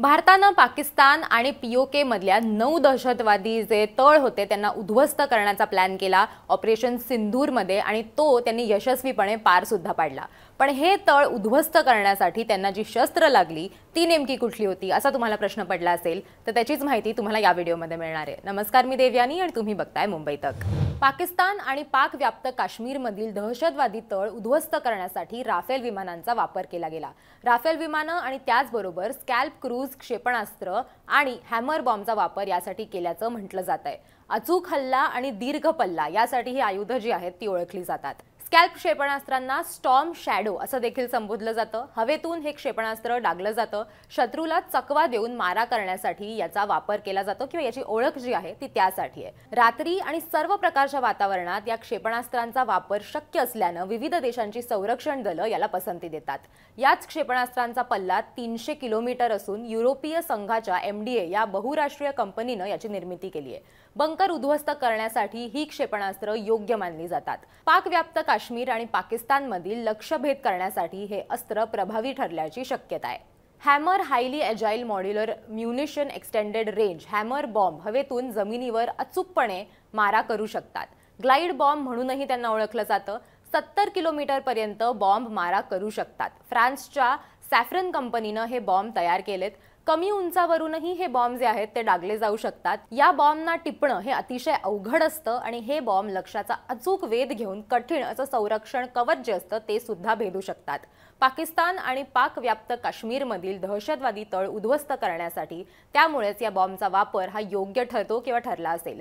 भारतानं पाकिस्तान आणि पीओके मधल्या 9 दहशतवादी जे तळ होते त्यांना उद्ध्वस्त करण्याचा प्लॅन केला ऑपरेशन सिंदूरमध्ये आणि तो त्यांनी यशस्वीपणे पार सुद्धा पाडला। पण हे तळ उद्ध्वस्त करण्यासाठी त्यांना जी शस्त्र लागली ती नेमकी कुठली होती असा तुम्हाला प्रश्न पडला असेल तर त्याचीच माहिती तुम्हाला या व्हिडिओमध्ये मिळणार आहे। नमस्कार, मी देवयानी आणि तुम्ही बघताय मुंबई तक। पाकिस्तान आणि पाक व्याप्त काश्मीरमधील दहशतवादी तळ उद्ध्वस्त करण्यासाठी राफेल विमानांचा वापर केला गेला। राफेल विमानं आणि त्याचबरोबर स्कॅल्प क्रूज क्षेपणास्त्र आणि हॅमर बॉम्बचा वापर यासाठी केल्याचं म्हटलं जातंय। अचूक हल्ला आणि दीर्घ पल्ला यासाठी ही आयुधं जी आहेत ती ओळखली जातात। स्कॅल्प क्षेपणास्त्रांना स्टॉर्म शॅडो असं देखील संबोधलं जातं। हवेतून हे क्षेपणास्त्र डागलं जातं। शत्रूला चकवा देऊन मारा करण्यासाठी याचा वापर केला जातो किंवा याची ओळख जी आहे ती त्यासाठी आहे। रात्री आणि सर्व प्रकारच्या वातावरणात या क्षेपणास्त्रांचा वापर शक्य असल्यानं विविध देशांची संरक्षण दलं याला पसंती देतात। याच क्षेपणास्त्रांचा पल्ला 300 किलोमीटर असून युरोपीय संघाच्या MDA या बहुराष्ट्रीय कंपनीनं याची निर्मिती केली आहे। बंकर उद्ध्वस्त करण्यासाठी ही क्षेपणास्त्र योग्य मानली जातात। पाक व्याप्त काश्मीर आणि पाकिस्तानमधील लक्ष्यभेद करण्यासाठी हे अस्त्र प्रभावी ठरल्याची शक्यता आहे। Hammer highly agile modular munition extended range hammer bomb हवेतून जमिनीवर अचूकपणे मारा करू शकतात। ग्लाइड बॉम्ब म्हणूनही त्यांना ओळखलं जातं। 70 किलोमीटर पर्यंत बॉम्ब मारा करू शकतात। फ्रान्सच्या सॅफ्रन कंपनीनं हे बॉम्ब तयार केलेत। कमी उंचावरूनही हे बॉम्ब जे आहेत ते डागले जाऊ शकतात। या बॉम्बना टिपणं हे अतिशय अवघड असतं आणि हे बॉम्ब लक्ष्याचा अचूक वेध घेऊन कठीण असं संरक्षण कवच जे असतं ते सुद्धा भेदू शकतात। पाकिस्तान आणि पाक व्याप्त काश्मीरमधील दहशतवादी तळ उद्ध्वस्त करण्यासाठी त्यामुळेच या बॉम्बचा वापर हा योग्य ठरतो किंवा ठरला असेल।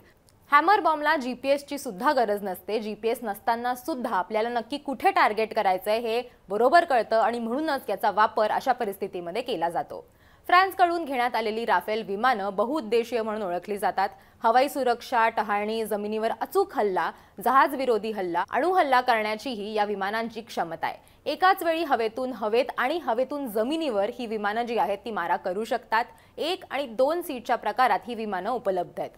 हॅमर बॉम्बला GPS ची सुद्धा गरज नसते। GPS नसताना सुद्धा आपल्याला नक्की कुठे टार्गेट करायचंय हे बरोबर कळतं आणि म्हणूनच याचा वापर अशा परिस्थितीमध्ये केला जातो। फ्रान्सकडून घेण्यात आलेली राफेल विमानं बहुउद्देशीय म्हणून ओळखली जातात। हवाई सुरक्षा, टहाळणी, जमिनीवर अचूक हल्ला, जहाज विरोधी हल्ला, अणु हल्ला करण्याचीही या विमानांची क्षमता आहे। एकाच वेळी हवेतून हवेत आणि हवेतून जमिनीवर ही विमानं जी आहेत ती मारा करू शकतात। 1 आणि 2 सीटच्या प्रकारात ही विमानं उपलब्ध आहेत।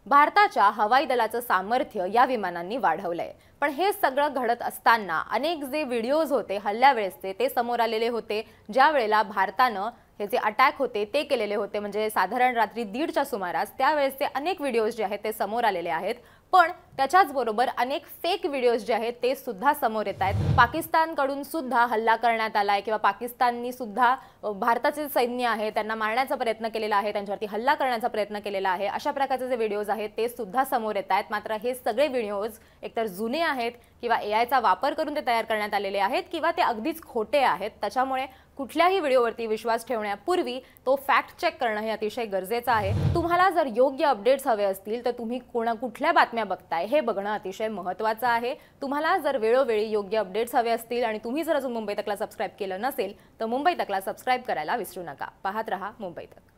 भारताच्या हवाई दलाचं सामर्थ्य या विमानांनी वाढवलंय। पण हे सगळं घडत असताना अनेक जे व्हिडिओज होते हल्ल्यावेळेसचे ते समोर आलेले होते, ज्या वेळेला भारतानं हे जे अटॅक होते ते केलेले होते म्हणजे साधारण रात्री 1:30च्या सुमारास त्यावेळेसचे अनेक व्हिडिओज जे आहेत ते समोर आलेले आहेत। पण त्याच्याच बरोबर अनेक फेक व्हिडिओज जे आहेत ते सुद्धा समोर येत आहेत। पाकिस्तानकडून सुद्धा हल्ला करण्यात आलाय किंवा पाकिस्ताननी सुद्धा भारताचे सैन्य आहे त्यांना मारण्याचा प्रयत्न केलेला आहे, त्यांच्यावरती हल्ला करण्याचा प्रयत्न केलेला आहे, अशा प्रकारचे जे व्हिडिओज आहेत ते सुद्धा समोर येत आहेत। मात्र हे सगळे व्हिडिओज एकतर जुने आहेत किंवा AI चा वापर करून ते तयार करण्यात आलेले आहेत किंवा ते अगदीच खोटे आहेत। त्याच्यामुळे कुठल्याही व्हिडिओवरती विश्वास ठेवण्यापूर्वी तो फॅक्ट चेक करणं हे अतिशय गरजेचं आहे। तुम्हाला जर योग्य अपडेट्स हवे असतील तर तुम्ही कुठल्या बातम्या बघताय हे बघणं अतिशय महत्त्वाचं आहे। तुम्हाला जर वेळोवेळी योग्य अपडेट्स हवे असतील आणि तुम्ही जर अजून मुंबई तकला सबस्क्राइब केलं नसेल तर मुंबई तकला सबस्क्राइब करायला विसरू नका। पाहत रहा मुंबई तक।